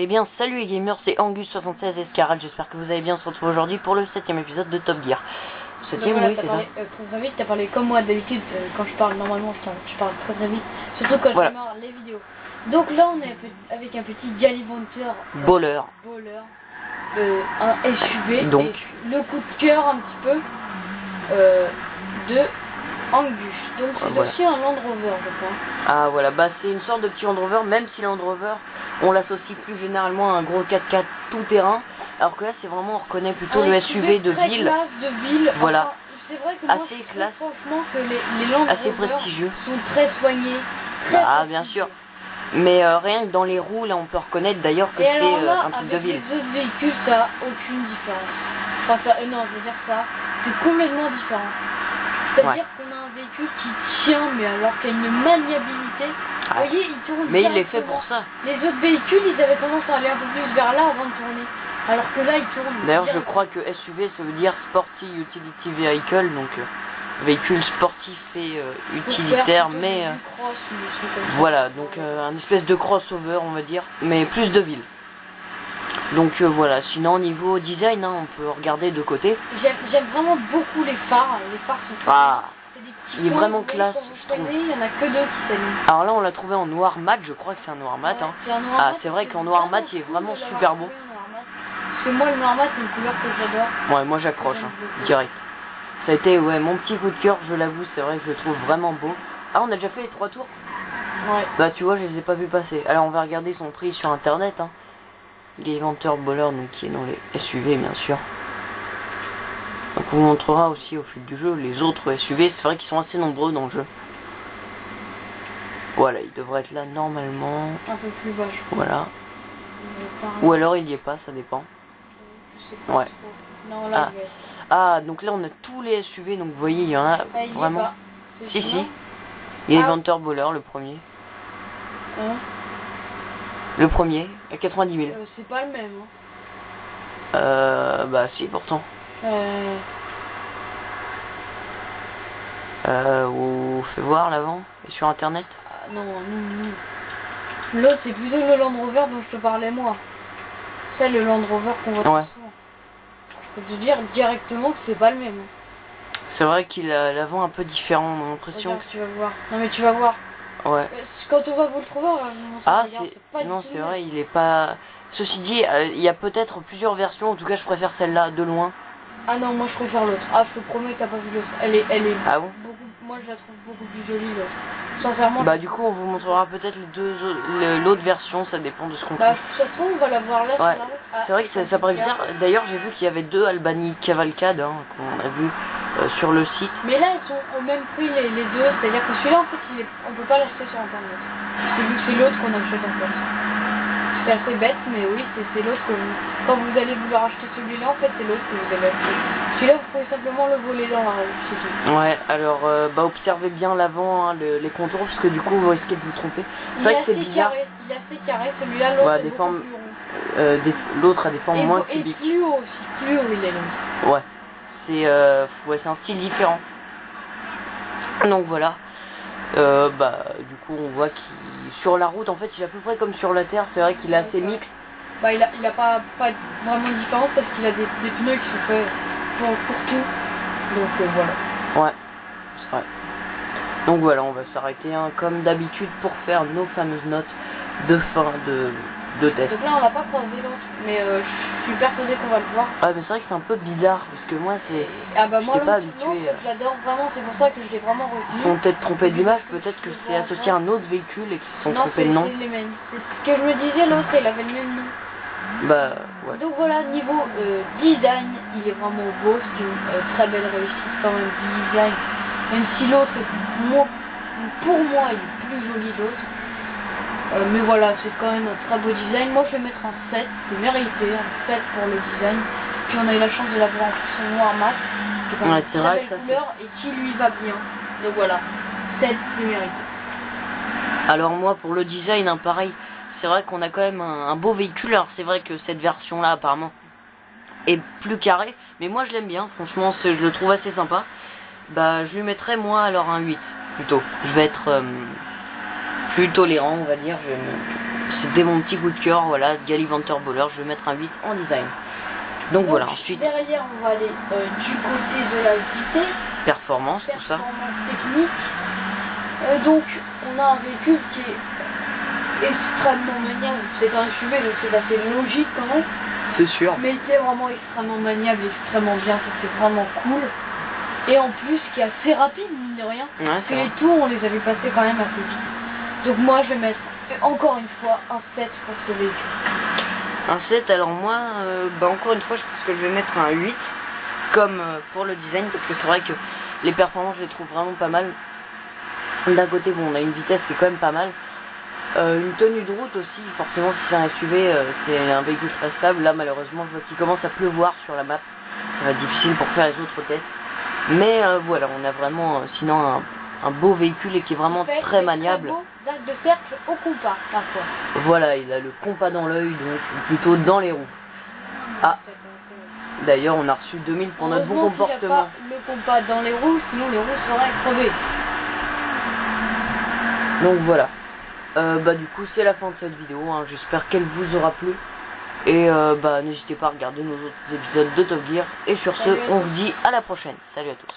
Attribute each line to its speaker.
Speaker 1: Eh bien, salut les gamers, c'est Angus76 Escaral, j'espère que vous allez bien. On se retrouve aujourd'hui pour le 7ème épisode de Top Gear. 7ème,
Speaker 2: voilà,
Speaker 1: oui, c'est ça.
Speaker 2: Très vite, t'as parlé comme moi d'habitude, quand je parle normalement, je parle très vite, surtout quand je démarre les vidéos. Donc là, on est avec un petit Gallivanter
Speaker 1: Bowler,
Speaker 2: un SUV,
Speaker 1: donc
Speaker 2: et le coup de cœur un petit peu de Angus. Donc c'est aussi un Land Rover, je crois.
Speaker 1: Ah voilà, bah c'est une sorte de petit Land Rover, même si Land Rover, on l'associe plus généralement à un gros 4x4 tout terrain, alors que là c'est vraiment, on reconnaît plutôt le SUV de ville.
Speaker 2: Classe de ville.
Speaker 1: Voilà.
Speaker 2: Enfin, c'est vrai que moi,
Speaker 1: assez classe,
Speaker 2: franchement que les Land
Speaker 1: assez
Speaker 2: Rover
Speaker 1: prestigieux,
Speaker 2: sont très soignés.
Speaker 1: Ah bien sûr. Mais rien que dans les roues, là on peut reconnaître d'ailleurs que c'est un truc de ville.
Speaker 2: Avec les autres véhicules, ça n'a aucune différence. Enfin, non, je veux dire ça, c'est complètement différent. C'est-à-dire qu'on a un véhicule qui tient, mais alors qu'il y a une maniabilité. Vous voyez, il tourne.
Speaker 1: Mais il est fait pour ça.
Speaker 2: Les autres véhicules, ils avaient tendance à aller un peu plus vers là avant de tourner. Alors que là, ils tournent.
Speaker 1: D'ailleurs, je crois que SUV, ça veut dire Sporty Utility Vehicle, donc véhicule sportif et utilitaire, mais voilà, donc un espèce de crossover, on va dire, mais plus de ville. Donc voilà, sinon au niveau design, hein, on peut regarder de côté.
Speaker 2: J'aime vraiment beaucoup les phares sont
Speaker 1: il est vraiment classe, je trouve.
Speaker 2: Il y en a que deux qui s'allument.
Speaker 1: Alors là, on l'a trouvé en noir mat, je crois que c'est un noir mat.
Speaker 2: Ouais,
Speaker 1: hein. C'est vrai qu'en noir mat, il est vraiment super beau.
Speaker 2: Parce que moi, le noir mat, c'est une couleur que j'adore.
Speaker 1: Ouais, moi j'accroche, direct. Ça a été mon petit coup de cœur, je l'avoue, c'est vrai que je le trouve vraiment beau. Ah, on a déjà fait les 3 tours?
Speaker 2: Ouais.
Speaker 1: Bah tu vois, je les ai pas vus passer. Alors on va regarder son prix sur internet. Hein. Gallivanter Bowler, donc qui est dans les SUV bien sûr. Donc on vous montrera aussi au fil du jeu les autres SUV, c'est vrai qu'ils sont assez nombreux dans le jeu. Voilà, il devrait être là normalement.
Speaker 2: Un peu plus bas, je crois.
Speaker 1: Voilà. Ou alors il y est pas, ça dépend.
Speaker 2: Je sais pas.
Speaker 1: Ouais.
Speaker 2: Non, là,
Speaker 1: donc là on a tous les SUV, donc vous voyez, il y en a vraiment. Si. Gallivanter Bowler, le premier.
Speaker 2: Hein?
Speaker 1: Le premier, à 90 000.
Speaker 2: C'est pas le même. Hein.
Speaker 1: Bah si, pourtant. Fais voir l'avant, et sur internet.
Speaker 2: Non. L'autre, c'est plutôt le Land Rover dont je te parlais moi. C'est le Land Rover qu'on voit souvent. Je peux te dire directement que c'est pas le même.
Speaker 1: C'est vrai qu'il a l'avant un peu différent, on a l'impression.
Speaker 2: Regarde, tu vas voir. Non mais tu vas voir.
Speaker 1: Ouais.
Speaker 2: Quand on va vous le trouver, on va vous montrer.
Speaker 1: Non, c'est vrai, il est pas. Ceci dit, il y a peut-être plusieurs versions. En tout cas, je préfère celle-là de loin.
Speaker 2: Ah non, moi je préfère l'autre. Ah, je te promets que t'as pas vu l'autre. Elle est
Speaker 1: ah bon?
Speaker 2: Moi je la trouve beaucoup plus jolie l'autre. Sincèrement.
Speaker 1: Bah du coup, on vous montrera peut-être l'autre version. Ça dépend de ce qu'on trouve.
Speaker 2: Ça se trouve, on va la voir là.
Speaker 1: Ouais. C'est vrai que ça paraît bizarre. D'ailleurs, j'ai vu qu'il y avait 2 Albany Cavalcade qu'on a vu sur le site.
Speaker 2: Mais là, ils sont au même prix les deux. C'est-à-dire que celui-là, en fait, on peut pas l'acheter sur internet. C'est l'autre qu'on achète en fait. C'est assez bête, mais oui, c'est l'autre que vous... Quand vous allez vouloir acheter celui-là, en fait, c'est l'autre que vous allez acheter. Celui-là, vous pouvez simplement le voler dans la rue, c'est tout.
Speaker 1: Ouais, alors, observez bien l'avant, hein, les contours, parce que du coup, vous risquez de vous tromper. C'est vrai que c'est bizarre.
Speaker 2: Il est assez carré, celui-là, l'autre est beaucoup plus rond.
Speaker 1: L'autre a des formes moins cubiques.
Speaker 2: Et plus haut aussi, plus haut il est long.
Speaker 1: Ouais, c'est un style différent. Donc voilà. Du coup on voit qu'il sur la route en fait il est à peu près comme sur la terre, c'est vrai qu'il est assez mixte.
Speaker 2: Bah il a pas vraiment de différence parce qu'il a des pneus qui sont faits pour tout. Donc voilà.
Speaker 1: Ouais, c'est vrai. Donc voilà, on va s'arrêter comme d'habitude pour faire nos fameuses notes de fin de test.
Speaker 2: Donc là on l'a pas croisé l'autre, mais je suis persuadé qu'on va le voir.
Speaker 1: Ouais mais c'est vrai que c'est un peu bizarre parce que moi c'est...
Speaker 2: moi
Speaker 1: pas habitué.
Speaker 2: J'adore vraiment, c'est pour ça que je l'ai vraiment retenu.
Speaker 1: Ils sont peut-être trompés d'image, peut-être que c'est associé à un autre véhicule et qu'ils se sont trompés de nom.
Speaker 2: Non, c'est les mêmes. C'est ce que je me disais, l'autre il avait le même nom.
Speaker 1: Bah ouais.
Speaker 2: Donc voilà, niveau design, il est vraiment beau, c'est une très belle réussite quand même du design. Même si l'autre, pour moi, il est plus joli l'autre. Mais voilà, c'est quand même un très beau design. Moi je vais mettre un 7, c'est mérité, un 7 pour le design. Puis on a eu la chance de l'avoir en plus en noir mat, qui est quand même une très belle couleur et qui lui va bien. Donc voilà, 7 c'est mérité.
Speaker 1: Alors moi pour le design, pareil, c'est vrai qu'on a quand même un beau véhicule. Alors c'est vrai que cette version là apparemment est plus carrée, mais moi je l'aime bien, franchement je le trouve assez sympa. Bah je lui mettrais moi alors un 8 plutôt. Je vais être plus tolérant on va dire, c'était mon petit coup de cœur, voilà, Gallivanter Bowler, je vais mettre un 8 en design. Donc voilà, ensuite...
Speaker 2: Derrière, on va aller du côté de la vitesse.
Speaker 1: Performance, tout ça.
Speaker 2: Performance technique. Donc, on a un véhicule qui est extrêmement maniable. C'est un SUV, donc c'est assez logique quand même.
Speaker 1: C'est sûr.
Speaker 2: Mais il est vraiment extrêmement maniable, extrêmement bien, ça c'est vraiment cool. Et en plus, qui est assez rapide, mine de rien.
Speaker 1: Ouais,
Speaker 2: parce que les tours, on les avait passés quand même assez vite. Donc moi, je vais mettre, encore une fois, un 7 pour ce véhicule.
Speaker 1: Un 7, alors moi, encore une fois, je pense que je vais mettre un 8, comme pour le design, parce que c'est vrai que les performances, je les trouve vraiment pas mal. D'un côté, bon, on a une vitesse qui est quand même pas mal. Une tenue de route aussi, forcément, si c'est un SUV, c'est un véhicule très stable. Là, malheureusement, je vois qu'il commence à pleuvoir sur la map. Ça va être difficile pour faire les autres tests. Mais voilà, on a vraiment, sinon, un beau véhicule et qui est vraiment très maniable.
Speaker 2: Très beau, de cercle au compas, parfois.
Speaker 1: Voilà, il a le compas dans l'œil, donc plutôt dans les roues. Ah, d'ailleurs, on a reçu 2000 pour notre bon comportement.
Speaker 2: Le compas dans les roues, sinon les roues seraient crevées.
Speaker 1: Donc voilà. Du coup, c'est la fin de cette vidéo. Hein. J'espère qu'elle vous aura plu. Et n'hésitez pas à regarder nos autres épisodes de Top Gear. Et sur ce, on se dit à la prochaine. Salut à tous.